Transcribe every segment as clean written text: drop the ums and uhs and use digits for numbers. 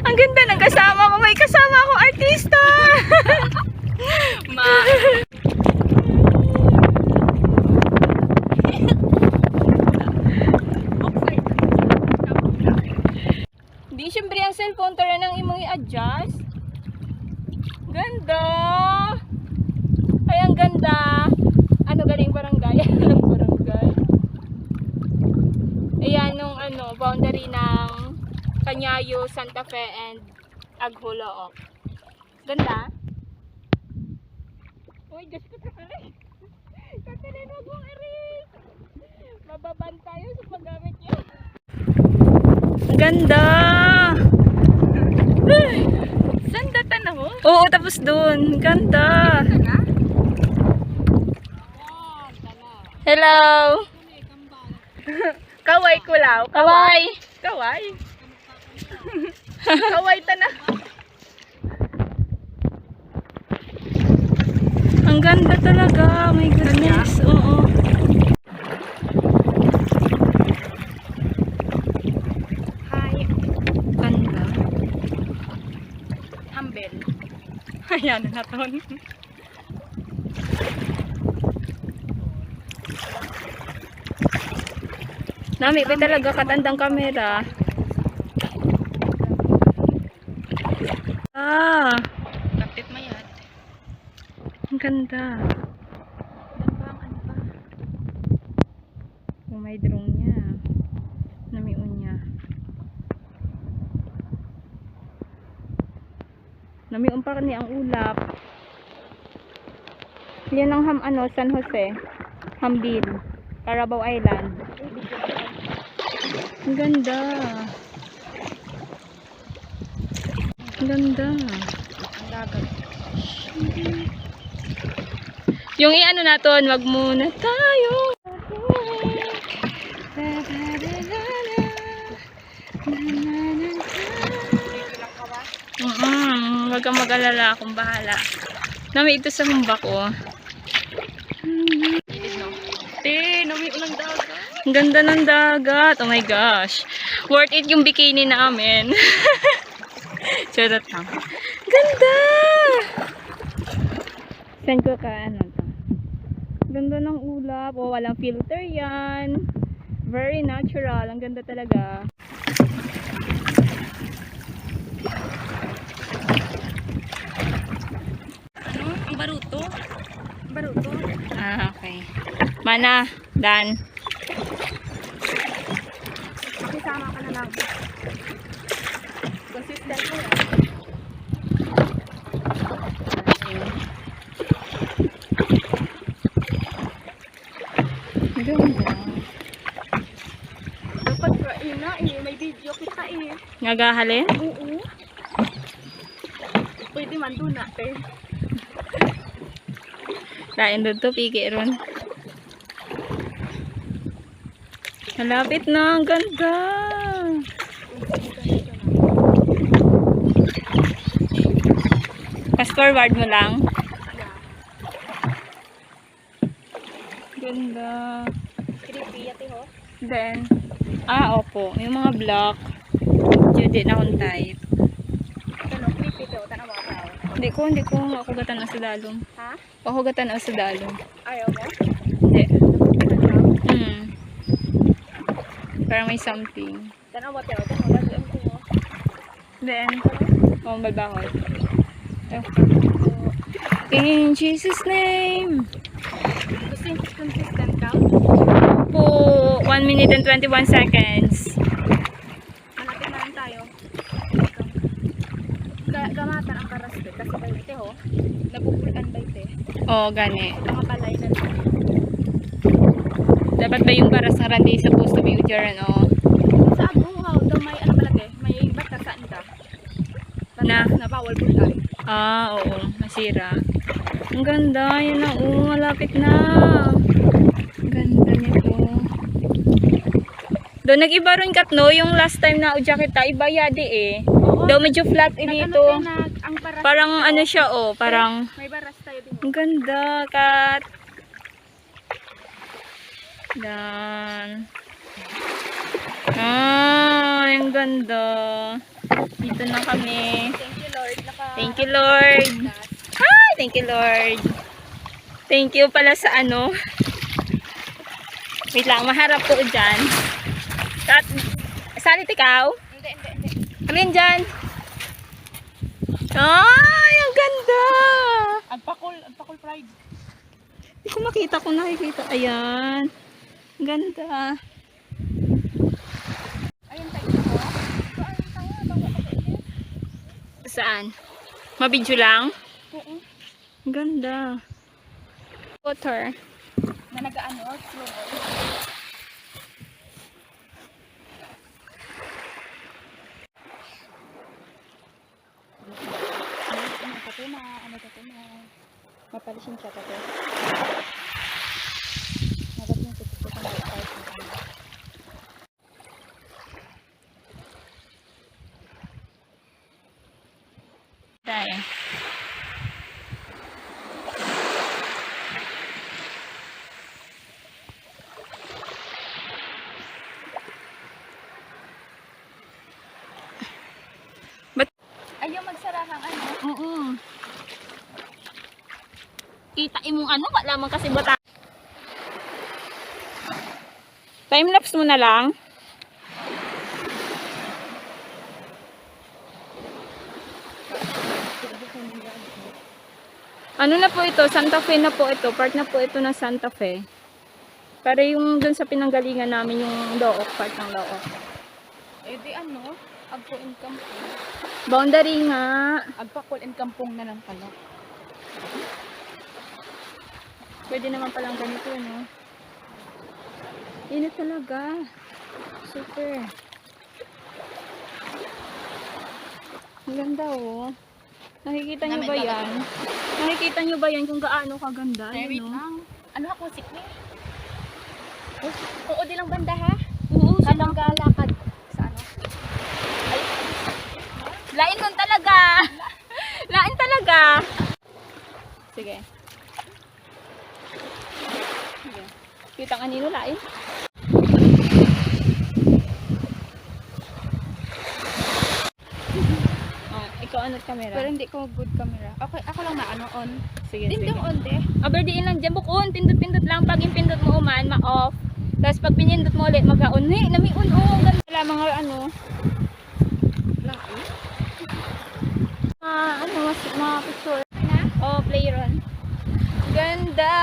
Ang ganda ng kasama ko. May kasama akong artista. Ma. Di syempre ang cellphone tara nang imong i-adjust. Ganda. Ay ang ganda. Ano galing barangay? Barangay. Ayan nung boundary ng Canyayo, Santa Fe and Aghulook. Ganda. Uy, Diyos ko takalay. Takalay na kong eris. Mababan tayo sa paggamit niya. Ganda. Sanda tanaw? Oo, tapos dun. Ganda. Hello. Kaway kulaw. Kaway. Kaway. Kaway tana. Ang ganda talaga. My goodness. Oo. Hi. Ganda. Humble. Ayan na naton. Nami pa talaga katandang kamera. Kapit mayat. Ang ganda. Oh, may drone niya. Namiun niya. Namiun pa ni ang ulap. Yan ang San Jose. Hambil. Carabao Island. Ang ganda. Ang ganda. Ang dagat. Yung i-ano natin, wag muna tayo. Wag kang mag-alala, akong bahala. Nami ito sa humba ko. Nami ulang dagat. Ang ganda ng dagat. Oh my gosh. Worth it yung bikini namin. Charot lang. Ganda! Send ko ka to. Ganda ng ulap. Oh, walang filter yan. Very natural. Ang ganda talaga. Ano? Ang baruto? Baruto? Ah, okay. Mana? Dan? Makisama ka na lang. Consistent mo yan. Ganda. Dapat ka may video kita Ngagahalin? Oo. Pwede man doon natin. Lain doon to, pigi ron. Malapit na, ang ganda. Fast forward mo lang. Ganda. Creepy yati ho. Then, opo. Yung mga block. Hindi na akong type. Ano, creepy daw. Tanawa ka. Hindi ko. Ako gatan sa dalong. Ha? Ako gatan sa dalong. Ayaw mo? Hindi. Parang may something. Tanawa tayo. Then, balbahol. In Jesus' name. Gusto yung consistent ka? Po, 1 minute and 21 seconds. Malapit na lang tayo. Gamatan ang karaste kasi ba ite ho? Nabubulan ba ite? Oo, gani. Mga balay na lang. Dapat ba yung baras ng randi supposed to be ujaran o? Sa abuhaw, daw may ano palagi? May bata saan ka? Na bawal bulan. Oo, masira. Ang ganda, yan na, malapit na. Ang ganda nito. Do nag-iba ron katno, yung last time na udya kita, iba yadi Oo. Daw medyo flat dito. Parang ano siya parang may baras tayo din. Ang ganda, kat. Dan. Ang ganda. Dito na kami. Thank you, Lord. Thank you, Lord. Hi, thank you, Lord. Thank you pala sa ano. Wait lang, maharap po dyan. Salit ikaw? Hindi. Alin dyan? Ay, ang ganda! Agpakol pride. Hindi ko makita kung nakikita. Ayan. Ang ganda. Ayun tayo ko. Ayun tayo. Bago ako ulit. Saan? Mabidyo lang? Oo. Ang ganda. Water. Na nag-ano? Slow. Mapalisin siya kasi. Nagating ko ito kung may Tayo. Ayaw magsarahang ano. Oo. Kita imong ano, wala man kasi bata. Time-lapse mo na lang. Ano na po ito? Santa Fe na po ito. Part na po ito ng Santa Fe. Para yung dun sa pinanggalingan namin yung Look, part ng Look. Eh di ano? Agpo in kampong. Boundary nga. Agpakol in kampong na lang pala. Pwede naman palang ganito, no? Init talaga. Super. Ang ganda, oh. Nakikita nyo ba yan? Nakikita nyo ba yan kung gaano kaganda? Ay, wait Yun, no? lang. Ano ako sikli? Oo, di lang banda ha? Oo, Habang galakad. Sa ano? lain nun talaga. Lain talaga. Sige. Sige. Kita kanino lain? Oh, ikaw ano camera? Pero hindi ko good camera. Okay, ako lang na ano on. Sige, Dindong sige. on de. Aberdiin lang dyan, bukon. Pindot-pindot lang. Pag impindot mo uman, ma-off. Tapos pag pinindot mo ulit, mag-on. Hey, nami-on. Oh, ang ganda. Wala mga ano. Lain? Ano, mga picture. Oh, play ron. Ganda.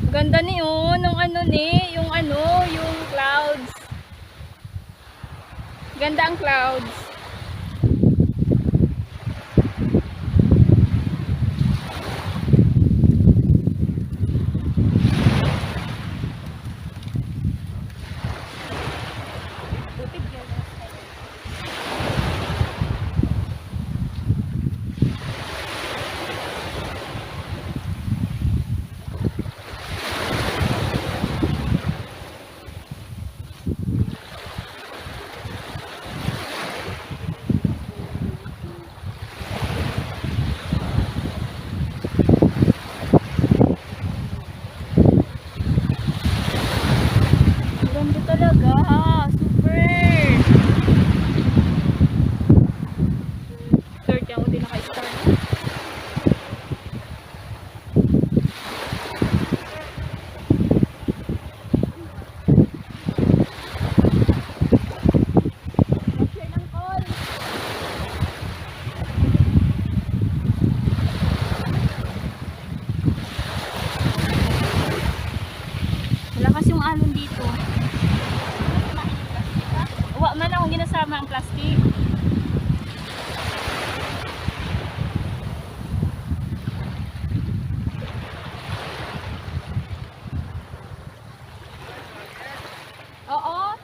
Ganda ni oh, nung ano ni, yung ano, yung clouds. Ganda ang clouds. Buti bigyan na. Ganda talaga. Super. Third yung hindi naka-start. Share ng call. Malakas yung alon dito. Wa man akong ginasama ang plastic. Oo.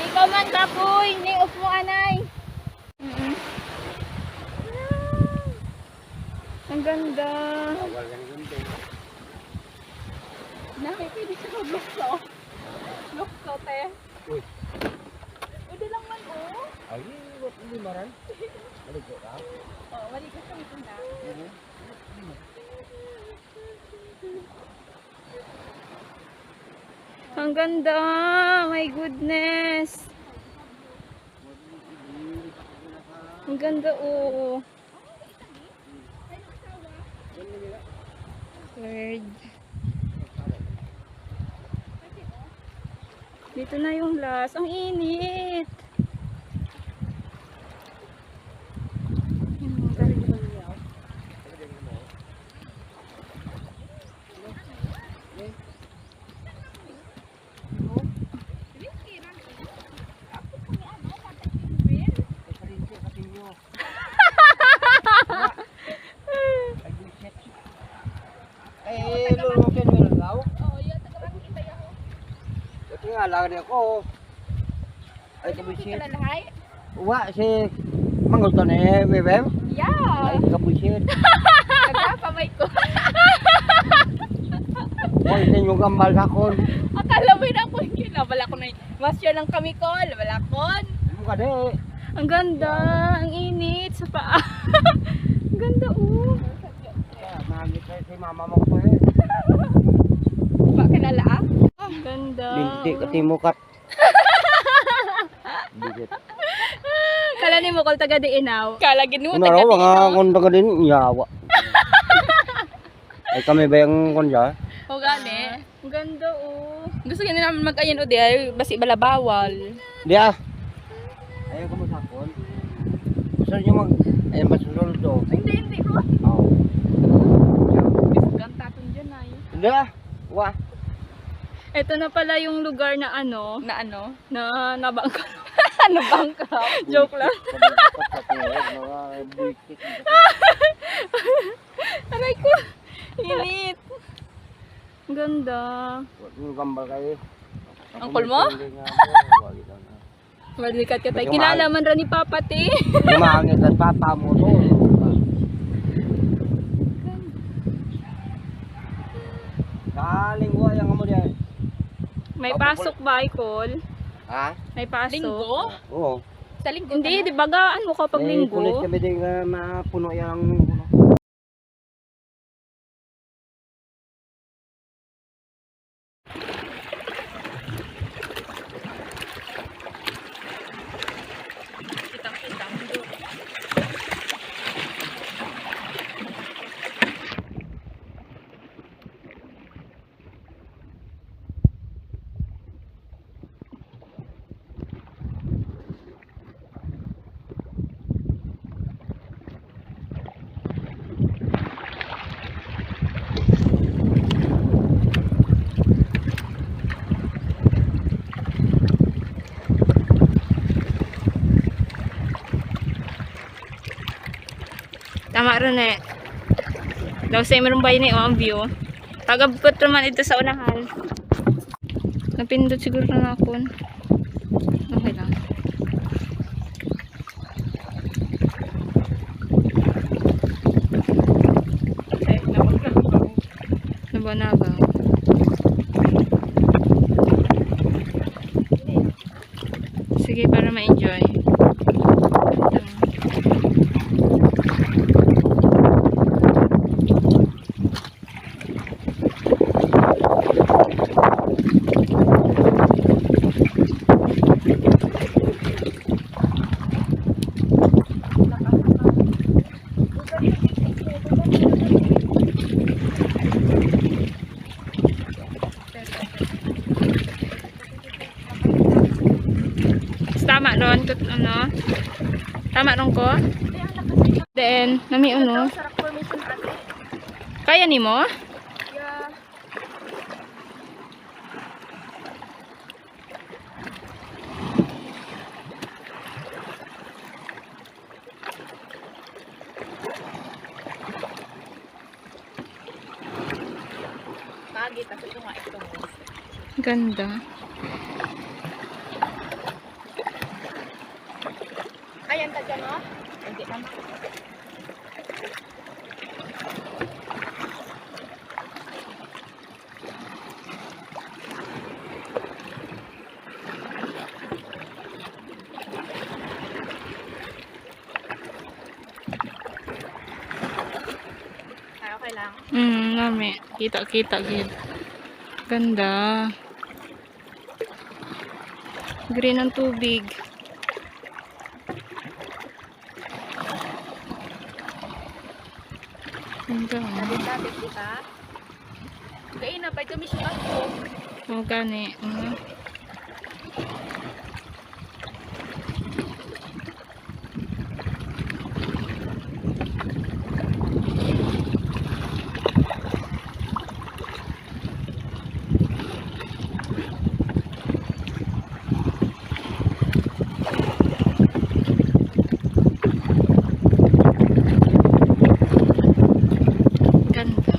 Ikaw man kapoy, ni off mo anay. Ang ganda. Nakay, pwede siya mag-look ko. Look ko, te. Uy. Ay, what hindi maran? Maligo ka? Oo, wali ko kami tunda. Ang ganda! My goodness! Ang ganda, oo. Bird. Dito na yung last. Ang init! Eh, lulukin mo lang daw. Oo, yun. Taga-makita ako. Ito nga, lagi ako. Ay, Hindi kabusit. ka lalahay? Uwa, si Mangulton eh, bebem. Yeah. Ay, kabusit. Nagpapamay ko. Ay, yung gambal kakon. Akala mo yun ako yung balakon na yun. Mas yun lang kami ko. Balakon. Mukha de. Ang ganda! Ang init sa paa. Ang ganda, oh. Nangit tayo si mama mo ko eh. Ba kilala ah? Ang ganda. Hindi ka timukat. Bigit. Kala ni mo kung taga Diinaw. Kala ginuot. Ano raw, mga konta ka din, yawa. Ay, kami ba yung konja? O gani. Ang ganda, oh. Gusto niya namin mag-ayan o di ay basi balabawal. Di ah. Ayaw ka masakon. Gusto niyo mag... Ayaw masusunod to. Hindi ko. Oo. Ganta tun dyan ay. Hindi ah. Wa. Ito na pala yung lugar na ano, Na ano? na nabangka. Ano bang ka? Joke lang. Mga buikit. Aray ko. Init. Ang ganda. Yung gambal kayo. Angkol mo? Malikat ka tayo. Kilala man rin ni Papa T. Lumangit ang papa mo to. Kalingwa yung amo diyan. May pasok ba, Icol? Ha? May pasok. Linggo? Oo. Sa linggo Hindi, di bagaan mo kapag May pulis linggo. kami din mapuno yung puno. Tama rin eh. Daw sa mayroong bayan eh, ang view. Tagabot naman ito sa unahan. Napindot siguro na ako. Okay lang. Nabanaba. Sige, para ma-enjoy. Tama ron, ano? Tama ron ko? Then, nami ano? Sarap formation ate. Kaya ni mo? Yeah. Pagi, tapos ito nga ito mo. Ganda. Ayan ka dyan, no? Hindi naman. Okay lang. Mami. Kita gid. Ganda. Green ang tubig. Ganda. Dati kita. Kaya na, pwede kami siya ako. Oh, gani. Ganda.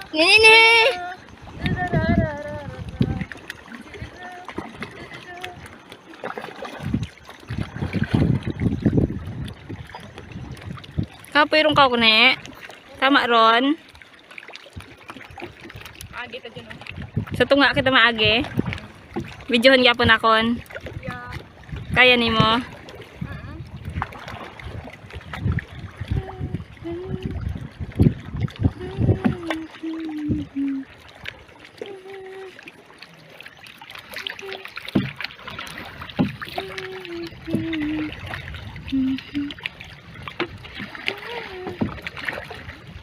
Nene! Kapirong ka ko ne. Tama ron. Agi ta dyan, oh. Sa tunga kita maagi. Videohan gyapon akon. Yeah. Kaya nimo.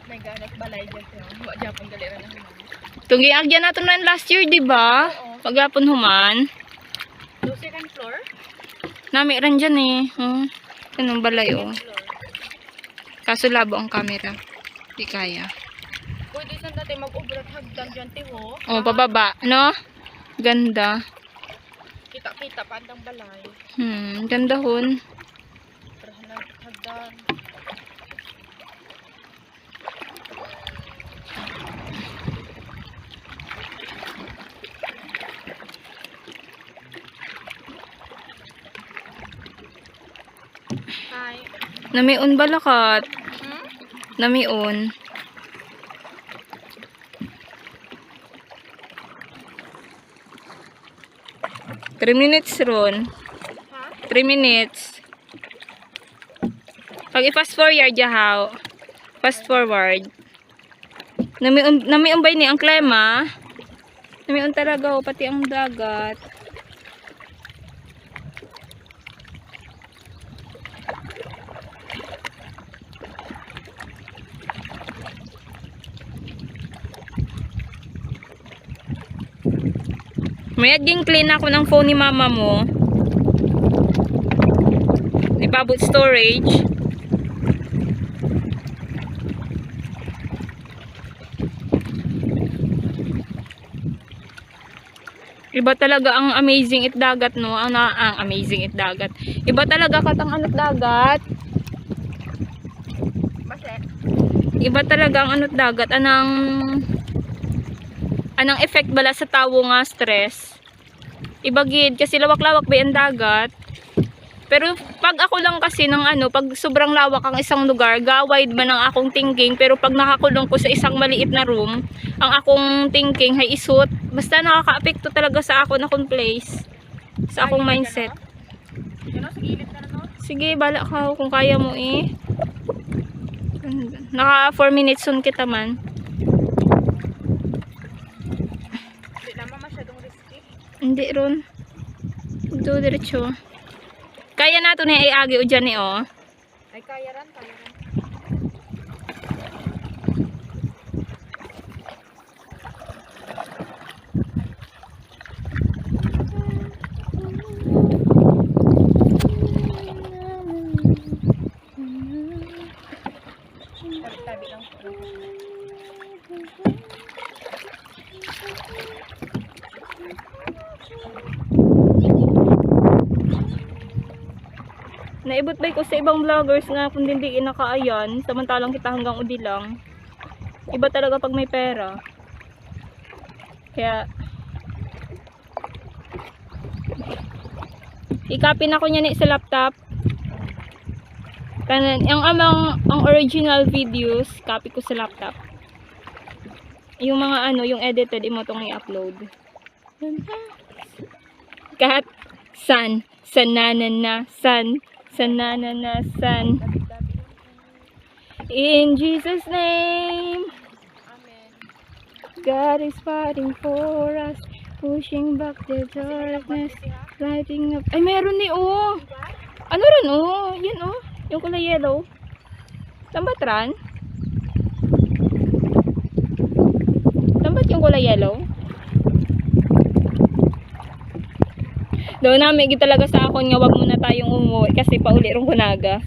May ganat balay dyan siya. Wa Japon galera na naman. Tungi agyan nato na last year, di ba? Oo. Pagyapon human. So, second floor? Nami ran dyan eh. Anong balay oh. Floor. Kaso labo ang camera. Di kaya. Pwede saan natin mag-ubrat hagdan dyan, tiho. Oh, pababa, no? Ganda. Kita-kita pa andang balay. Ganda hon. Tarahan hagdan. Hi. Namiun balakat. Hmm? Namiun. Three minutes ron. Ha? 3 minutes. Pag i-fast forward jahaw. Fast forward. Namiun ba ni ang klima? Namiun talaga oh, pati ang dagat. Mayad ging clean ako ng phone ni mama mo. Ipabot storage. Iba talaga ang amazing itdagat no. Ang amazing itdagat. Iba talaga katang anot dagat. Base. Iba talaga ang anot dagat. Anang effect bala sa tawo nga stress. Iba gid kasi lawak-lawak ba ang dagat. Pero pag ako lang kasi ng pag sobrang lawak ang isang lugar, gawide man ang akong thinking. Pero pag nakakulong ko sa isang maliit na room, ang akong thinking ay isut. Basta nakaka-apekto talaga sa akong place. Sa akong mindset. Ano? Sa gilid na no? Sige, bala ka kung kaya mo eh. Naka 4 minutes sun kita man. Hindi naman masyadong risky. Hindi ron. Ito diretso. Kaya nato ni ay agi o dyan eh oh. Ay, kaya ran. Tabi-tabi lang. Naibot ba ko sa ibang vloggers nga kung hindi inakaayan, samantalang kita hanggang udi lang. Iba talaga pag may pera. Kaya i-copy na ko niya sa laptop. Tanan, ang original videos, copy ko sa laptop. Yung mga ano, yung edited, imo tong i-upload. Kat, san, sananana, san, sananana, san. In Jesus' name, Amen. God is fighting for us, pushing back the darkness, lighting up. Ay, meron ni, oh. Ano rin, oh. Yan, oh. Yung kulay yellow. Tambatran? Tambat yung kulay yellow? Doon namin talaga sa akon nga wag muna tayong umuwi kasi pauli rong kunaga.